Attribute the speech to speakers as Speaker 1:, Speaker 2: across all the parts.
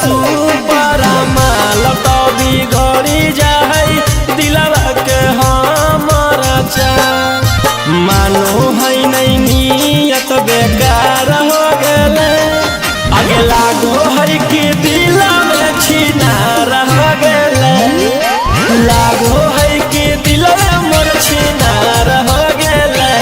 Speaker 1: super माल तो बिगड़ी जाए दिलवा के हमारा चाह मानो है नहीं नियत बेकार हो गले आगे लागो है कि दिल में छिनार हो गले लागो है कि दिल में मोर छिनार हो गले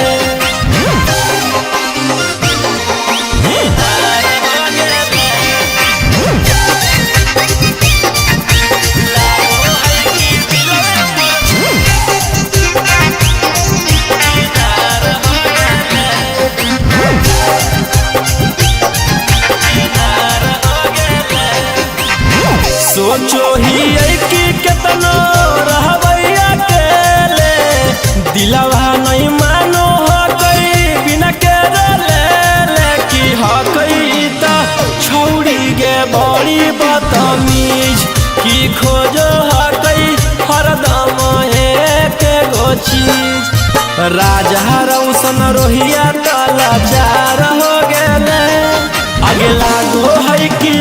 Speaker 1: सोचो ही कि कितना रहबैया अकेले दिलवा नहीं मानो हो कई बिना के ले कि हो कई ता छौड़ी गे बड़ी बदतमीज कि खोजो हो कई हरदम एक गो चीज राजा रौशन रोहिया तला चार हो गेले आगे लागो है कि